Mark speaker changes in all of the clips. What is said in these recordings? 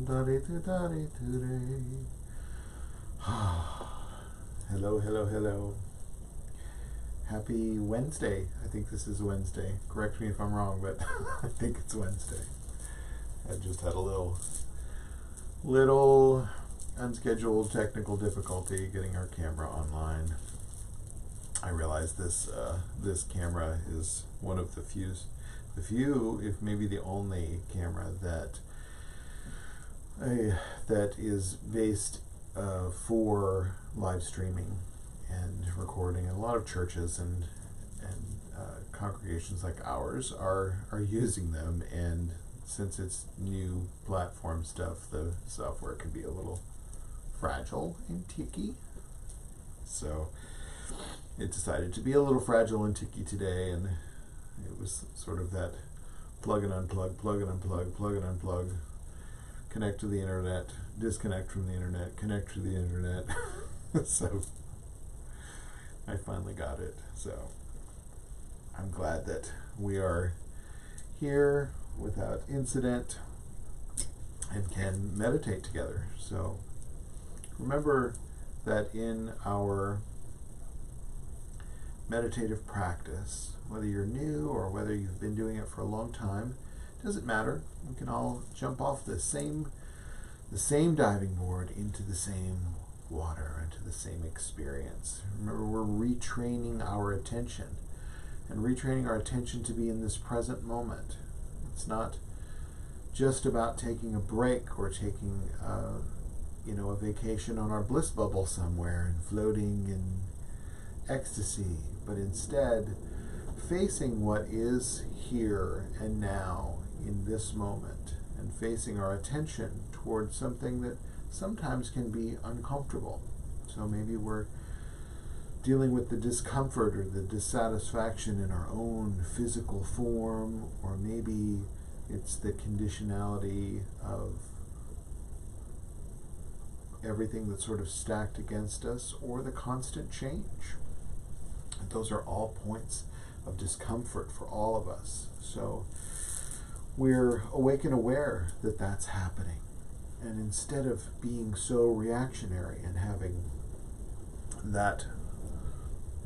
Speaker 1: Hello, hello, hello. Happy Wednesday. I think this is Wednesday. Correct me if I'm wrong, but I think it's Wednesday. I just had a little unscheduled technical difficulty getting our camera online. I realize this camera is one of the few, if maybe the only camera that is based for live streaming and recording. And a lot of churches and congregations like ours are using them. And since it's new platform stuff, the software can be a little fragile and ticky. So it decided to be a little fragile and ticky today, and it was sort of that plug and unplug, plug and unplug, plug and unplug, connect to the internet, disconnect from the internet, connect to the internet. So I finally got it. So I'm glad that we are here without incident and can meditate together. So remember that in our meditative practice, whether you're new or whether you've been doing it for a long time, doesn't matter. We can all jump off the same diving board into the same water, into the same experience. Remember, we're retraining our attention and retraining our attention to be in this present moment. It's not just about taking a break or taking a vacation on our bliss bubble somewhere and floating in ecstasy, but instead facing what is here and now in this moment, and facing our attention towards something that sometimes can be uncomfortable. So maybe we're dealing with the discomfort or the dissatisfaction in our own physical form, or maybe it's the conditionality of everything that's sort of stacked against us, or the constant change. And those are all points of discomfort for all of us. So we're awake and aware that that's happening. And instead of being so reactionary and having that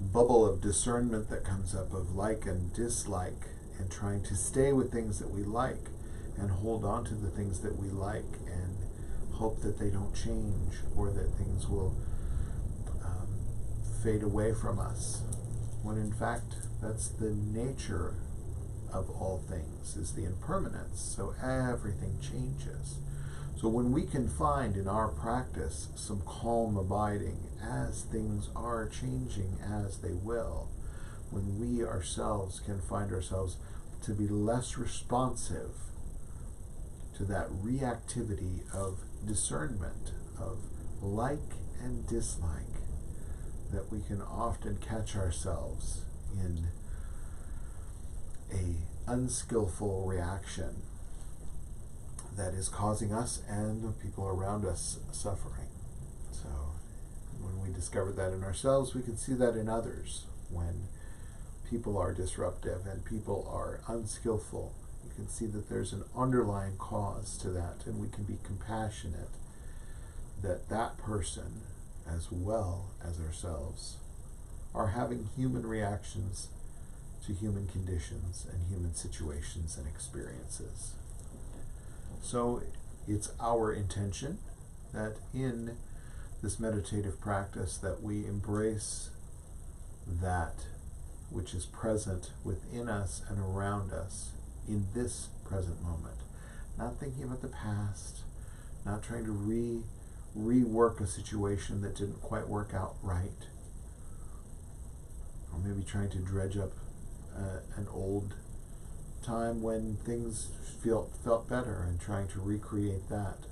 Speaker 1: bubble of discernment that comes up of like and dislike, and trying to stay with things that we like and hold on to the things that we like and hope that they don't change, or that things will fade away from us, when in fact that's the nature of all things, is the impermanence. So everything changes. So when we can find in our practice some calm abiding as things are changing as they will, when we ourselves can find ourselves to be less responsive to that reactivity of discernment, of like and dislike, that we can often catch ourselves in a unskillful reaction that is causing us and the people around us suffering. So when we discover that in ourselves, we can see that in others. When people are disruptive and people are unskillful, you can see that there's an underlying cause to that, and we can be compassionate that that person, as well as ourselves, are having human reactions to human conditions and human situations and experiences. So it's our intention that in this meditative practice that we embrace that which is present within us and around us in this present moment. Not thinking about the past, not trying to rework a situation that didn't quite work out right, or maybe trying to dredge up an old time when things felt better and trying to recreate that.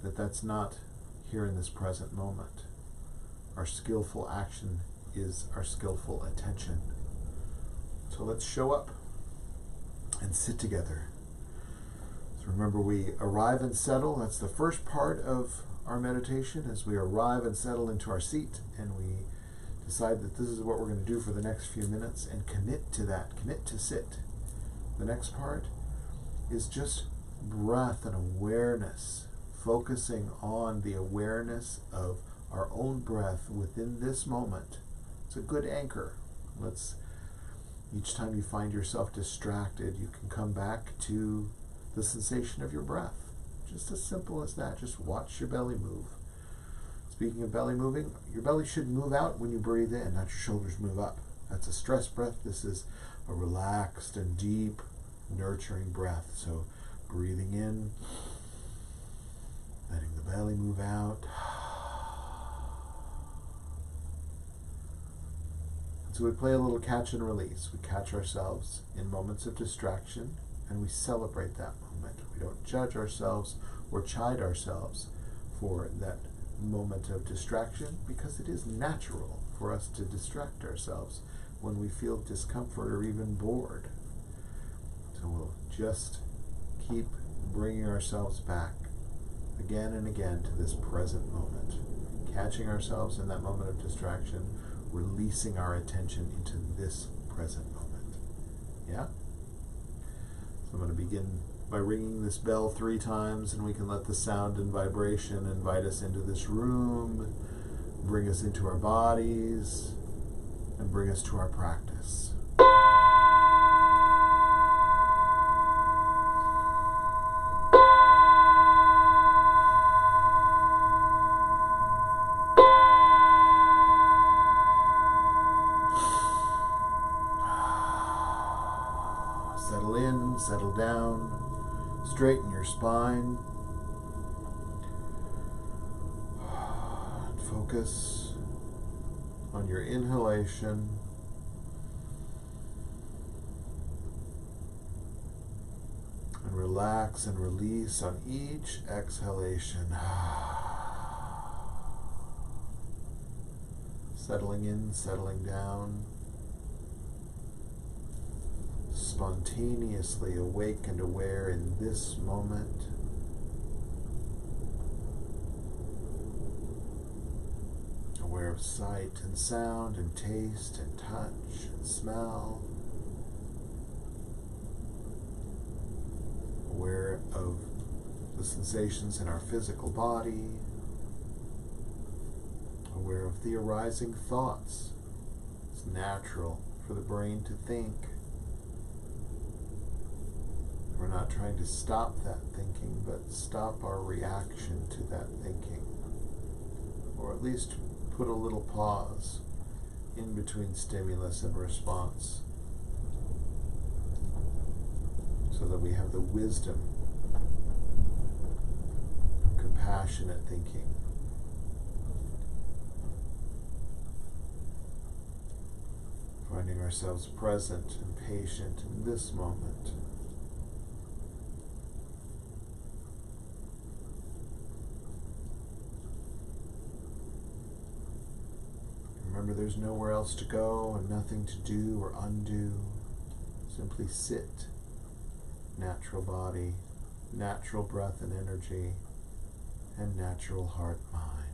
Speaker 1: That's not here in this present moment. Our skillful action is our skillful attention. So let's show up and sit together. So remember, we arrive and settle. That's the first part of our meditation, as we arrive and settle into our seat, and we decide that this is what we're going to do for the next few minutes, and commit to that, commit to sit. The next part is just breath and awareness, focusing on the awareness of our own breath within this moment. It's a good anchor. Each time you find yourself distracted, you can come back to the sensation of your breath. Just as simple as that. Just watch your belly move. Speaking of belly moving, your belly should move out when you breathe in, not your shoulders move up. That's a stress breath. This is a relaxed and deep, nurturing breath. So breathing in, letting the belly move out. So we play a little catch and release. We catch ourselves in moments of distraction and we celebrate that moment. We don't judge ourselves or chide ourselves for that moment of distraction because it is natural for us to distract ourselves when we feel discomfort or even bored. So we'll just keep bringing ourselves back again and again to this present moment, catching ourselves in that moment of distraction, releasing our attention into this present moment. Yeah? So I'm going to begin by ringing this bell 3 times, and we can let the sound and vibration invite us into this room, bring us into our bodies, and bring us to our practice. Settle in, settle down, straighten your spine, and focus on your inhalation and relax and release on each exhalation. Settling in, settling down. Spontaneously awake and aware in this moment. Aware of sight and sound and taste and touch and smell. Aware of the sensations in our physical body. Aware of the arising thoughts. It's natural for the brain to think. We're not trying to stop that thinking, but stop our reaction to that thinking. Or at least put a little pause in between stimulus and response so that we have the wisdom, compassionate thinking. Finding ourselves present and patient in this moment. Remember, there's nowhere else to go and nothing to do or undo. Simply sit. Natural body, natural breath and energy, and natural heart-mind.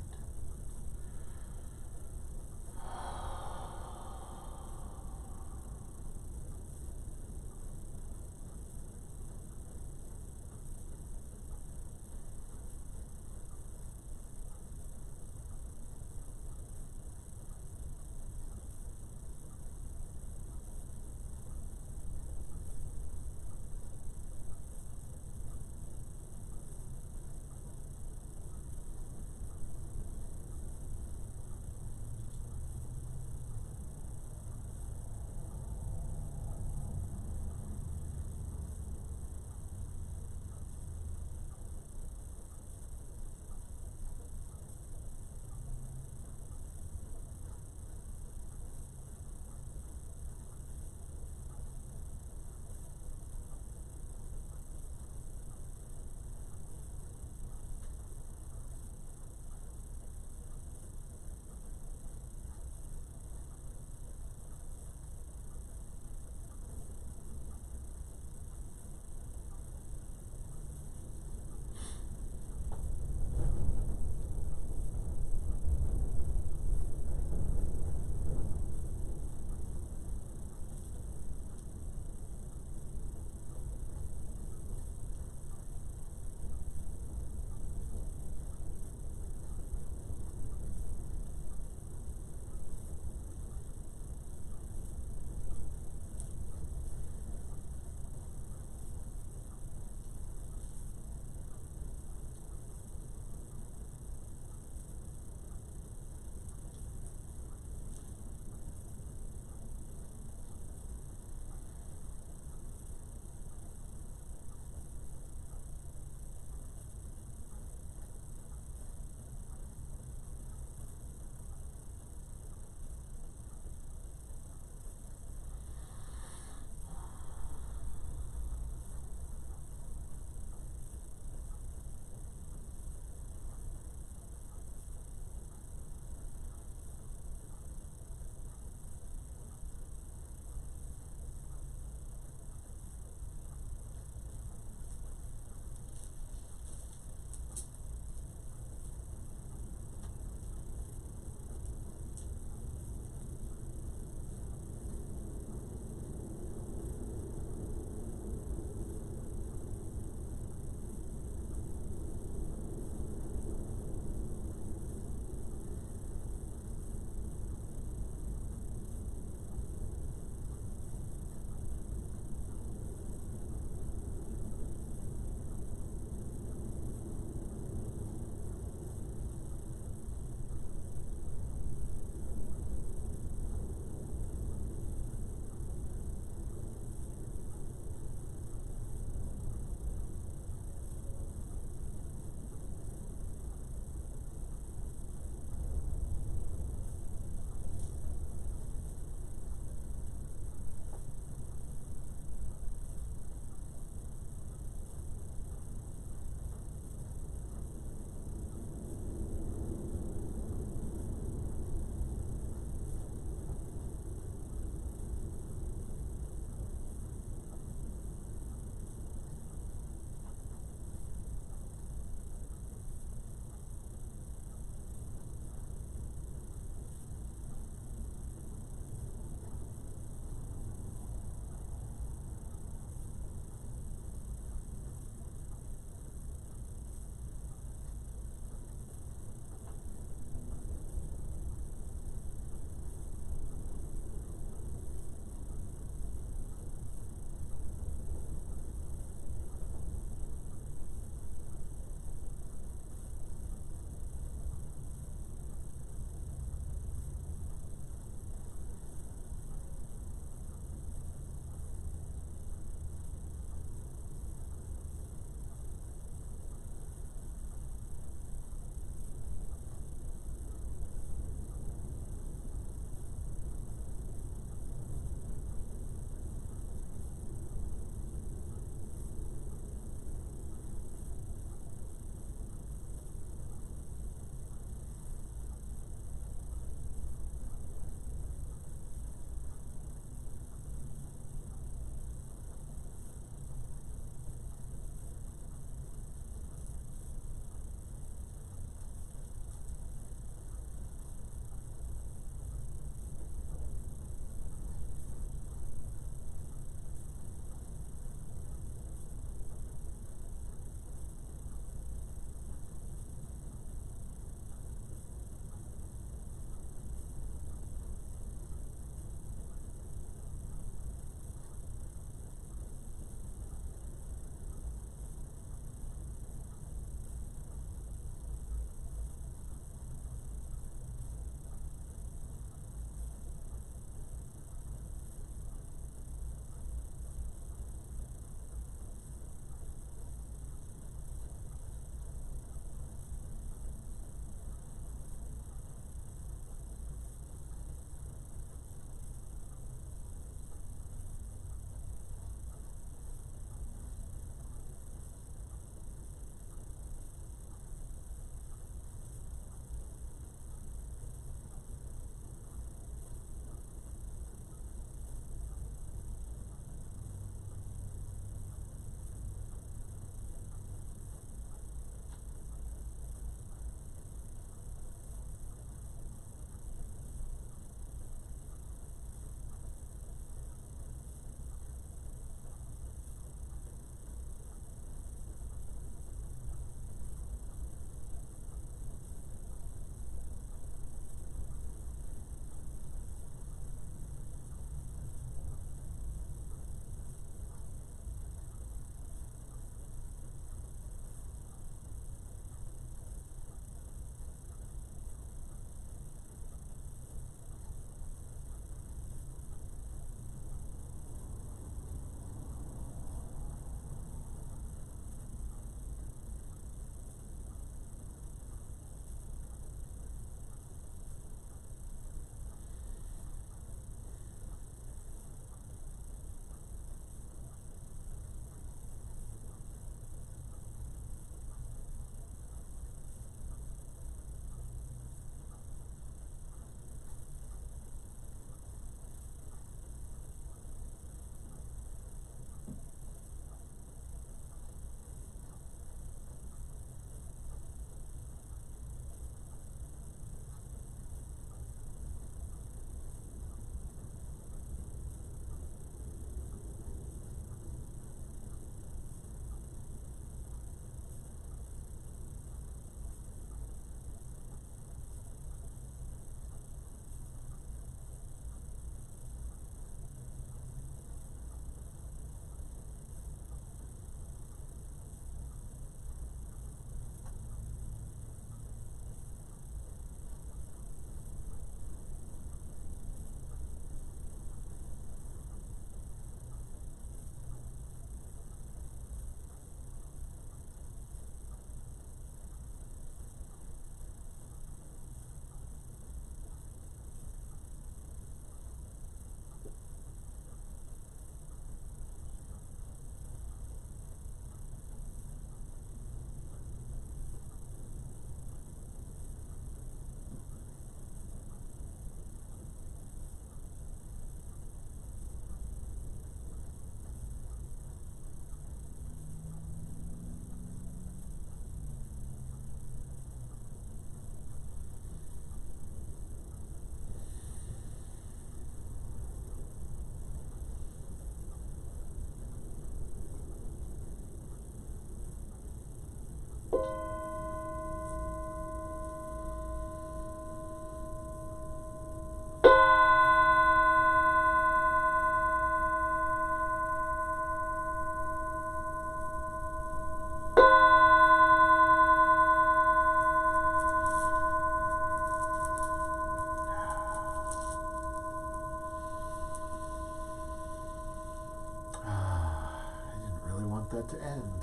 Speaker 1: That to end.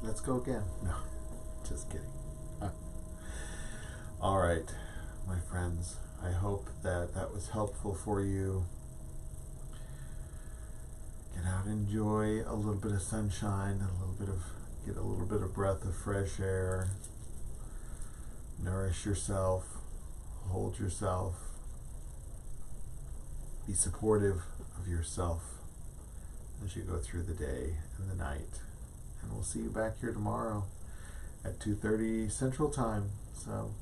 Speaker 1: Let's go again. No, just kidding. All right, my friends, I hope that that was helpful for you. Get out and enjoy a little bit of sunshine, get a little bit of breath of fresh air. Nourish yourself, hold yourself, be supportive of yourself as you go through the day and the night. And we'll see you back here tomorrow at 2:30 Central Time. So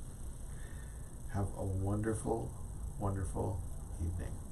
Speaker 1: have a wonderful, wonderful evening.